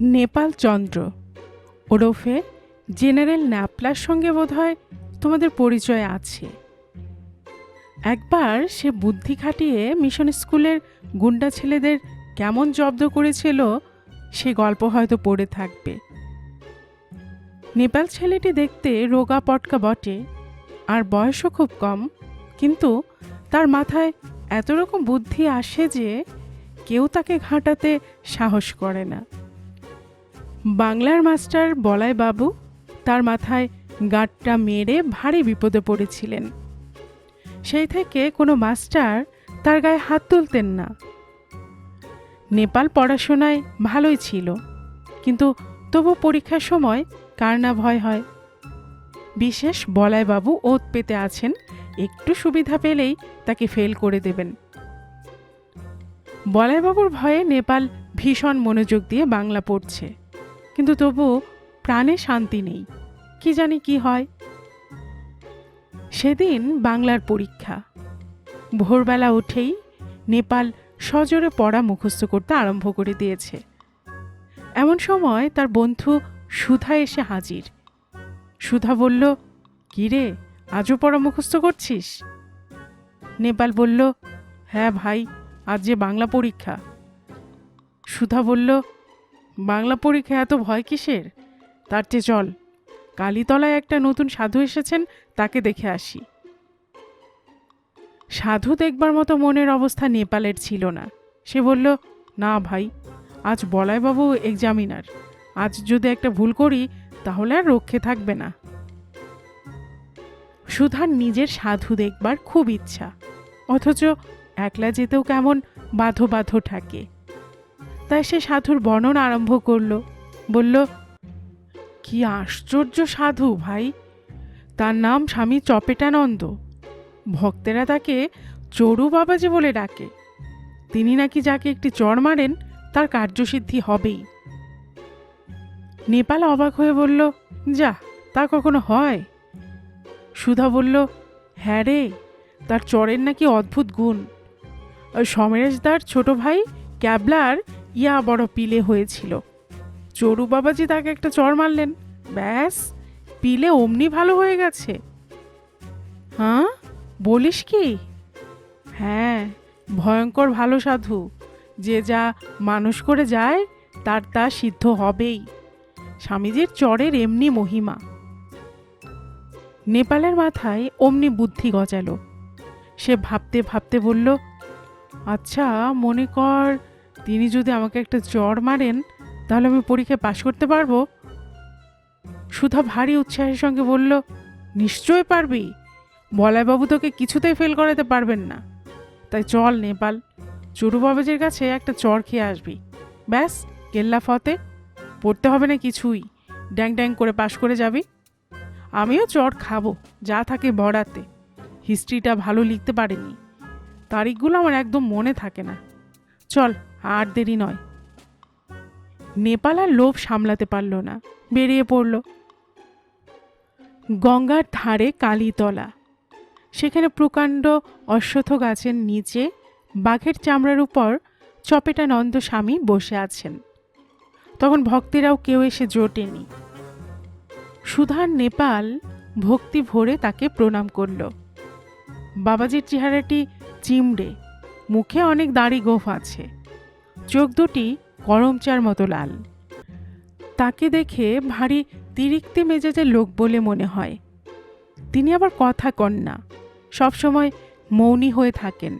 নেপাল চন্দ্র ওরফে জেনারেল ন্যাপলার সঙ্গে বোধহয় তোমাদের পরিচয় আছে। একবার সে বুদ্ধি খাটিয়ে মিশন স্কুলের গুন্ডা ছেলেদের কেমন জব্দ করেছিল সে গল্প হয়তো পড়ে থাকবে। নেপাল ছেলেটি দেখতে রোগা পটকা বটে, আর বয়সও খুব কম, কিন্তু তার মাথায় এত রকম বুদ্ধি আসে যে কেউ তাকে ঘাঁটাতে সাহস করে না। বাংলার মাস্টার বলাই বাবু তার মাথায় গাঁটটা মেরে ভারী বিপদে পড়েছিলেন। সেই থেকে কোনো মাস্টার তার গায়ে হাত তুলতেন না। নেপাল পড়াশোনায় ভালোই ছিল, কিন্তু তবু পরীক্ষার সময় কার না ভয় হয়। বিশেষ বলাই বাবু ওত পেতে আছেন, একটু সুবিধা পেলেই তাকে ফেল করে দেবেন। বলাইবাবুর ভয়ে নেপাল ভীষণ মনোযোগ দিয়ে বাংলা পড়ছে, কিন্তু তবু প্রাণে শান্তি নেই, কি জানি কি হয়। সেদিন বাংলার পরীক্ষা। ভোরবেলা উঠেই নেপাল সজোরে পড়া মুখস্থ করতে আরম্ভ করে দিয়েছে। এমন সময় তার বন্ধু সুধা এসে হাজির। সুধা বলল, কি রে, আজও পড়া মুখস্থ করছিস? নেপাল বলল, হ্যাঁ ভাই, আজ যে বাংলা পরীক্ষা। সুধা বলল, বাংলা পরীক্ষা এত ভয় কিসের? তার চেয়ে চল, কালীতলায় একটা নতুন সাধু এসেছেন, তাকে দেখে আসি। সাধু দেখবার মতো মনের অবস্থা নেপালের ছিল না। সে বলল, না ভাই, আজ বলাইবাবু এক্সামিনার, আজ যদি একটা ভুল করি তাহলে আর রক্ষে থাকবে না। সুধার নিজের সাধু দেখবার খুব ইচ্ছা, অথচ একলা যেতেও কেমন বাঁধো বাঁধো থাকে। তাই সে সাধুর বর্ণনা আরম্ভ করল। বলল, কি আশ্চর্য সাধু ভাই, তার নাম স্বামী চপেটানন্দ। ভক্তেরা তাকে চড়ু বাবাজি বলে ডাকে। তিনি নাকি যাকে একটি চড় মারেন তার কার্যসিদ্ধি হবেই। নেপাল অবাক হয়ে বলল, যা, তা কখনো হয়? সুধা বলল, হ্যাঁ রে, তার চড়ের নাকি অদ্ভুত গুণ। সমরেশদার ছোট ভাই ক্যাবলার ইয়া বড় পিলে হয়েছিল। চড়ু বাবাজি তাকে একটা চড় মারলেন, ব্যাস পিলে অমনি ভালো হয়ে গেছে। হ্যাঁ, বলিস কি? হ্যাঁ, ভয়ঙ্কর ভালো সাধু, যে যা মানুষ করে যায় তার তা সিদ্ধ হবেই। স্বামীজির চড়ের এমনি মহিমা। নেপালের মাথায় অমনি বুদ্ধি গজালো। সে ভাবতে ভাবতে বলল, আচ্ছা মনে কর তিনি যদি আমাকে একটা চড় মারেন, তাহলে আমি পরীক্ষায় পাশ করতে পারবো? সুধা ভারী উৎসাহের সঙ্গে বলল, নিশ্চয় পারবি, বলাইবাবু তোকে কিছুতেই ফেল করাতে পারবেন না। তাই চল নেপাল, চড়ু বাবাজির কাছে একটা চড় খেয়ে আসবি, ব্যাস কেল্লা ফতে, পড়তে হবে না কিছুই, ড্যাং ড্যাং করে পাশ করে যাবি। আমিও চড় খাবো, যা থাকে বড়াতে। হিস্ট্রিটা ভালো লিখতে পারিনি, তারিখগুলো আমার একদম মনে থাকে না। চল, আর দেরি নয়। নেপাল আর লোভ সামলাতে পারল না, বেরিয়ে পড়ল। গঙ্গার ধারে কালীতলা, সেখানে প্রকাণ্ড অশ্বত্থ গাছের নিচে বাঘের চামড়ার উপর চপেটানন্দ স্বামী বসে আছেন। তখন ভক্তেরাও কেউ এসে জোটেনি। সুধার নেপাল ভক্তি ভরে তাকে প্রণাম করল। বাবাজির চেহারাটি চিমড়ে, মুখে অনেক দাড়ি গোঁফ আছে, চোখ দুটি করমচার মতো লাল। তাকে দেখে ভারী তিরিক্তি মেজাজের লোক বলে মনে হয়। তিনি আবার কথা কন না, সবসময় মৌনী হয়ে থাকেন।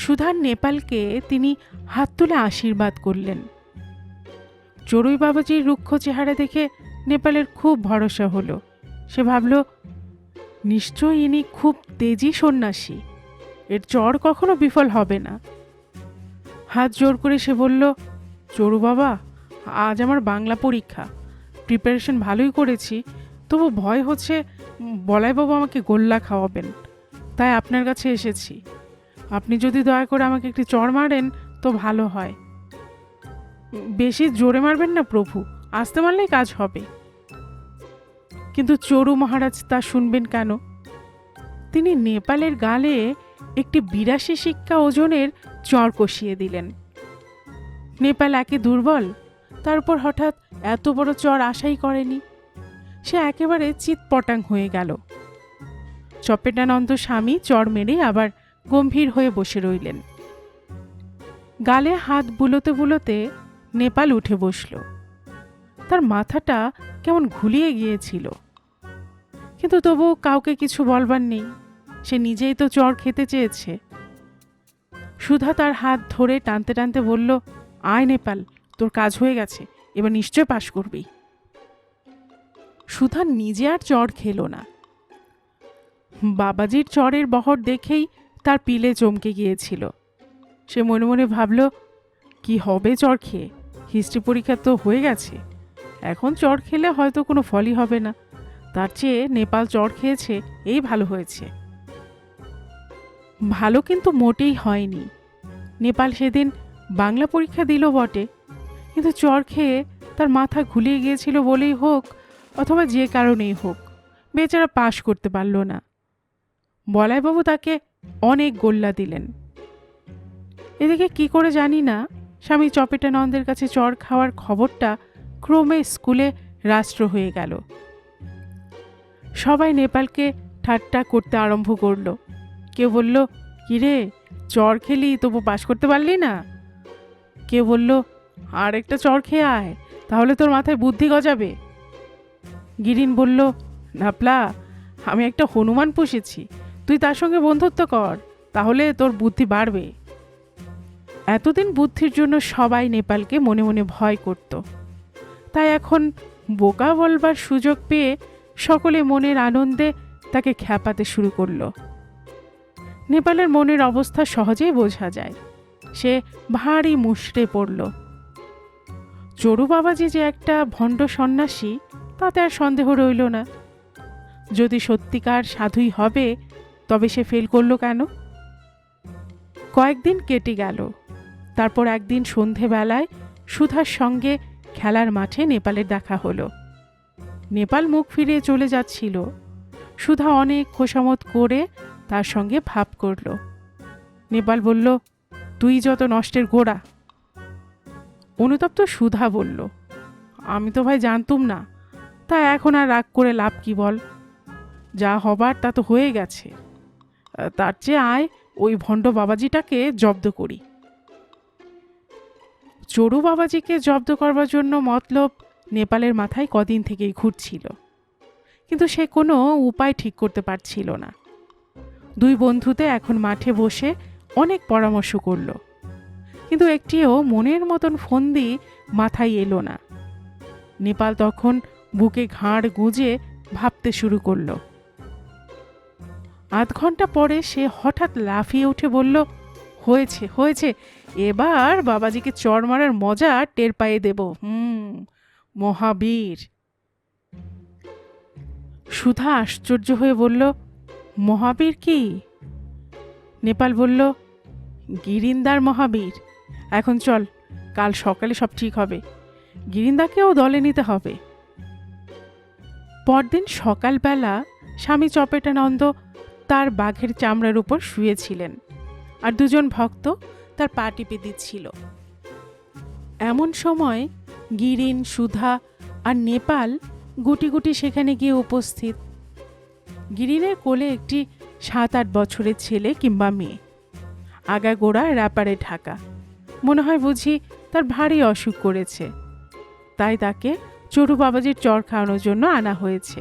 সুধার নেপালকে তিনি হাত তুলে আশীর্বাদ করলেন। চড়ুই বাবাজির রুক্ষ চেহারা দেখে নেপালের খুব ভরসা হলো। সে ভাবল, নিশ্চয়ই ইনি খুব তেজি সন্ন্যাসী, এর চড় কখনো বিফল হবে না। হাত জোর করে সে বলল, চড়ু বাবা, আজ আমার বাংলা পরীক্ষা, প্রিপারেশন ভালোই করেছি, তবু ভয় হচ্ছে বলাইবাবু আমাকে গোল্লা খাওয়াবেন, তাই আপনার কাছে এসেছি। আপনি যদি দয়া করে আমাকে একটি চড় মারেন তো ভালো হয়। বেশি জোরে মারবেন না প্রভু, আস্তে মারলেই কাজ হবে। কিন্তু চড়ু মহারাজ তা শুনবেন কেন? তিনি নেপালের গালে একটি 82 শিক্ষা ওজনের চড় কষিয়ে দিলেন। নেপাল একে দুর্বল, তারপর হঠাৎ এত বড় চর আশাই করেনি। সে একেবারে চিৎপটাং হয়ে গেল। চপেটানন্দ স্বামী চর মেরে আবার গম্ভীর হয়ে বসে রইলেন। গালে হাত বুলোতে বুলোতে নেপাল উঠে বসল। তার মাথাটা কেমন ঘুলিয়ে গিয়েছিল, কিন্তু তবু কাউকে কিছু বলবার নেই। সে নিজেই তো চর খেতে চেয়েছে। সুধা তার হাত ধরে টানতে টানতে বলল, আয় নেপাল, তোর কাজ হয়ে গেছে, এবার নিশ্চয় পাশ করবি। সুধা নিজে আর চর খেল না। বাবাজির চরের বহর দেখেই তার পিলে চমকে গিয়েছিল। সে মনে মনে ভাবল, কি হবে চর খেয়ে? হিস্ট্রি পরীক্ষা তো হয়ে গেছে, এখন চর খেলে হয়তো কোনো ফলই হবে না। তার চেয়ে নেপাল চর খেয়েছে, এই ভালো হয়েছে। ভালো কিন্তু মোটেই হয়নি। নেপাল সেদিন বাংলা পরীক্ষা দিল বটে, কিন্তু চর খেয়ে তার মাথা ঘুলিয়ে গিয়েছিল বলেই হোক অথবা যে কারণেই হোক, বেচারা পাশ করতে পারল না। বলাইবাবু তাকে অনেক গোল্লা দিলেন। এদিকে কি করে জানি না, স্বামী চপেটানন্দের কাছে চর খাওয়ার খবরটা ক্রমে স্কুলে রাষ্ট্র হয়ে গেল। সবাই নেপালকে ঠাট্টা করতে আরম্ভ করল। কেউ বলল, কিরে চর খেলি তবু পাশ করতে পারলি না? কেউ বলল, আর একটা চর খেয়ে আয়, তাহলে তোর মাথায় বুদ্ধি গজাবে। গিরিন বলল, নাপলা, আমি একটা হনুমান পুষেছি, তুই তার সঙ্গে বন্ধুত্ব কর, তাহলে তোর বুদ্ধি বাড়বে। এতদিন বুদ্ধির জন্য সবাই নেপালকে মনে মনে ভয় করত, তাই এখন বোকা বলবার সুযোগ পেয়ে সকলে মনের আনন্দে তাকে খ্যাপাতে শুরু করল। নেপালের মনের অবস্থা সহজেই বোঝা যায়। সে ভারী মুষড়ে পড়ল। চড়ু বাবাজি যে একটা ভণ্ড সন্ন্যাসী, তাতে আর সন্দেহ রইল না। যদি সত্যিকার সাধুই হবে, তবে সে ফেল করল কেন? কয়েকদিন কেটে গেল। তারপর একদিন সন্ধেবেলায় সুধার সঙ্গে খেলার মাঠে নেপালের দেখা হলো। নেপাল মুখ ফিরিয়ে চলে যাচ্ছিল। সুধা অনেক খোসামত করে তার সঙ্গে ভাব করল। নেপাল বলল, তুই যত নষ্টের গোড়া। অনুতপ্ত সুধা বলল, আমি তো ভাই জানতুম না, তা এখন আর রাগ করে লাভ কি বল? যা হবার তা তো হয়ে গেছে, তার চেয়ে আয় ওই ভণ্ড বাবাজিটাকে জব্দ করি। চড়ু বাবাজিকে জব্দ করবার জন্য মতলব নেপালের মাথায় কদিন থেকেই ঘুরছিল, কিন্তু সে কোনো উপায় ঠিক করতে পারছিল না। দুই বন্ধুতে এখন মাঠে বসে অনেক পরামর্শ করল, কিন্তু একটিও মনের মতন ফন্দি মাথায় এলো না। নেপাল তখন বুকে ঘাড় গুঁজে ভাবতে শুরু করল। আধ ঘন্টা পরে সে হঠাৎ লাফিয়ে উঠে বলল, হয়েছে হয়েছে, এবার বাবাজিকে চর মারার মজা টের পাইয়ে দেব। মহাবীর। সুধা আশ্চর্য হয়ে বলল, মহাবীর কি? নেপাল বলল, গিরিন্দার মহাবীর। এখন চল, কাল সকালে সব ঠিক হবে। গিরিন্দাকেও দলে নিতে হবে। পরদিন সকালবেলা স্বামী চপেটানন্দ তার বাঘের চামড়ার উপর শুয়েছিলেন, আর দুজন ভক্ত তার পা টিপে দিচ্ছিল। এমন সময় গিরিন, সুধা আর নেপাল গুটি গুটি সেখানে গিয়ে উপস্থিত। গিরিনের কোলে একটি 7-8 বছরের ছেলে কিংবা মেয়ে, আগাগোড়া র্যাপারে ঢাকা। মনে হয় বুঝি তার ভারী অসুখ করেছে, তাই তাকে চড়ু বাবাজির চর খাওয়ানোর জন্য আনা হয়েছে।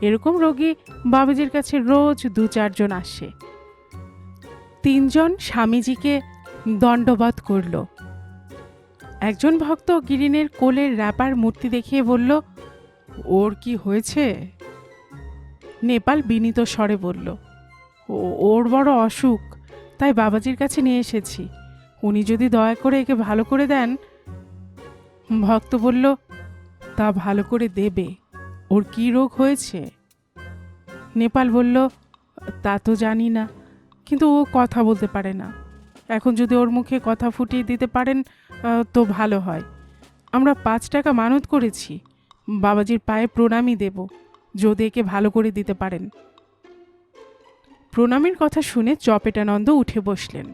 এরকম রোগী বাবাজির কাছে রোজ 2-4 জন আসে। 3 জন স্বামীজিকে দণ্ডবধ করল। একজন ভক্ত গিরিনের কোলের র্যাপার মূর্তি দেখিয়ে বলল, ওর কি হয়েছে? নেপাল বিনীত স্বরে বলল, ওর বড় অসুখ, তাই বাবাজির কাছে নিয়ে এসেছি। উনি যদি দয়া করে একে ভালো করে দেন। ভক্ত বলল, তা ভালো করে দেবে, ওর কি রোগ হয়েছে? নেপাল বলল, তা তো জানি না, কিন্তু ও কথা বলতে পারে না। এখন যদি ওর মুখে কথা ফুটিয়ে দিতে পারেন তো ভালো হয়। আমরা 5 টাকা মানত করেছি, বাবাজির পায়ে প্রণামী দেব, যদি একে ভালো করে দিতে পারেন। প্রণামীর কথা শুনে চপেটানন্দ উঠে বসলেন।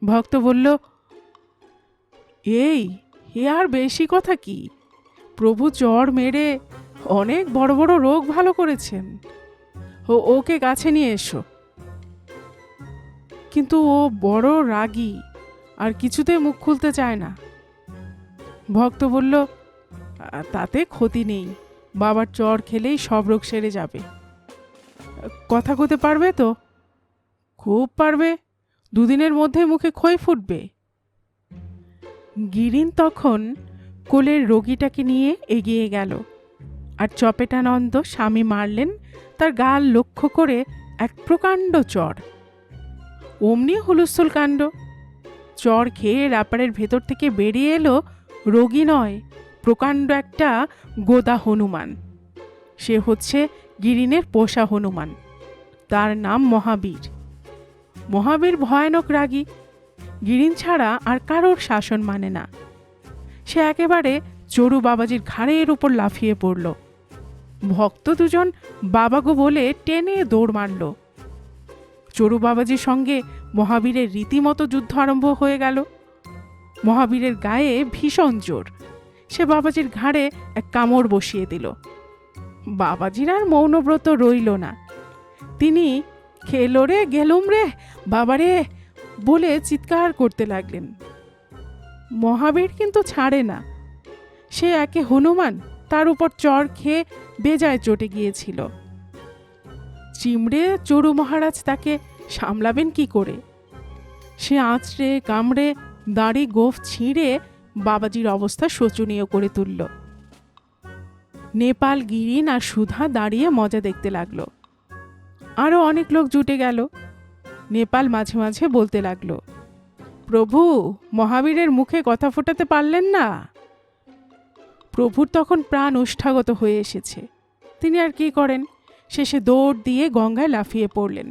ভক্ত বলল, এই এ আর বেশি কথা কি, প্রভু চর মেরে অনেক বড় বড় রোগ ভালো করেছেন। ওকে কাছে নিয়ে এসো। কিন্তু ও বড় রাগী, আর কিছুতে মুখ খুলতে চায় না। ভক্ত বলল, তাতে ক্ষতি নেই, বাবার চর খেলেই সব রোগ সেরে যাবে। কথা কতে পারবে তো? খুব পারবে, দুদিনের মধ্যে মুখে খই ফুটবে। গিরিন তখন কোলের রোগীটাকে নিয়ে এগিয়ে গেল, আর চপেটানন্দ স্বামী মারলেন তার গাল লক্ষ্য করে এক প্রকাণ্ড চর। অমনি হুলস্থুল কাণ্ড। চর খেয়ে র্যাপারের ভেতর থেকে বেরিয়ে এলো রোগী নয়, প্রকাণ্ড একটা গোদা হনুমান। সে হচ্ছে গিরিনের পোষা হনুমান। তার নাম মহাবীর। মহাবীর ভয়ানক রাগী, গিরিন ছাড়া আর কারোর শাসন মানে না। সে একেবারে চড়ু বাবাজির ঘাড়ের উপর লাফিয়ে পড়ল। ভক্ত দুজন বাবাগো বলে টেনে দৌড় মারল। চড়ু বাবাজির সঙ্গে মহাবীরের রীতিমতো যুদ্ধ আরম্ভ হয়ে গেল। মহাবীরের গায়ে ভীষণ জোর। সে বাবাজির ঘাড়ে এক কামড় বসিয়ে দিল। বাবাজির আর মৌনব্রত রইল না। তিনি খেলো রে গেলুম রে বাবারে বলে চিৎকার করতে লাগলেন। মহাবীর কিন্তু ছাড়ে না। সে একে হনুমান, তার উপর চর খেয়ে বেজায় চটে গিয়েছিল। চিমড়ে চড়ু মহারাজ তাকে সামলাবেন কি করে? সে আঁচড়ে কামড়ে দাড়ি গোফ ছিঁড়ে বাবাজির অবস্থা শোচনীয় করে তুলল। নেপাল, গিরিন আর সুধা দাঁড়িয়ে মজা দেখতে লাগলো। আরও অনেক লোক জুটে গেল। নেপাল মাঝে মাঝে বলতে লাগলো, প্রভু, মহাবীরের মুখে কথা ফোটাতে পারলেন না। প্রভুর তখন প্রাণ ওষ্ঠাগত হয়ে এসেছে। তিনি আর কি করেন, শেষে দৌড় দিয়ে গঙ্গায় লাফিয়ে পড়লেন।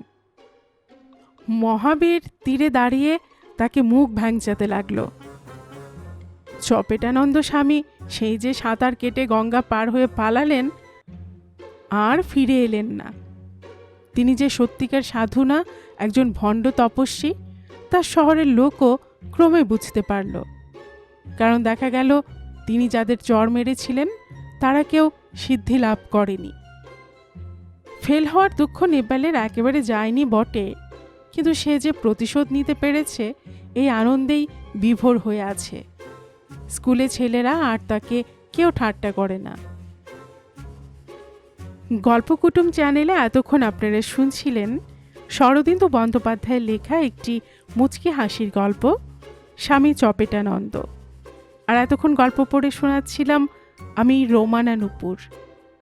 মহাবীর তীরে দাঁড়িয়ে তাকে মুখ ভ্যাংচাতে লাগলো। চপেটানন্দ স্বামী সেই যে সাঁতার কেটে গঙ্গা পার হয়ে পালালেন, আর ফিরে এলেন না। তিনি যে সত্যিকার সাধু না, একজন ভণ্ড তপস্বী, তার শহরের লোকও ক্রমে বুঝতে পারল। কারণ দেখা গেল তিনি যাদের চর মেরেছিলেন তারা কেউ সিদ্ধি লাভ করেনি। ফেল হওয়ার দুঃখ নেপালের একেবারে যায়নি বটে, কিন্তু সে যে প্রতিশোধ নিতে পেরেছে এই আনন্দেই বিভোর হয়ে আছে। স্কুলে ছেলেরা আর তাকে কেউ ঠাট্টা করে না। গল্পকুটুম চ্যানেলে এতক্ষণ আপনারা শুনছিলেন শরদিন্দু বন্দ্যোপাধ্যায়ের লেখা একটি মুচকি হাসির গল্প, স্বামী চপেটানন্দ। আর এতক্ষণ গল্প পড়ে শোনাচ্ছিলাম আমি রোমানা নূপুর।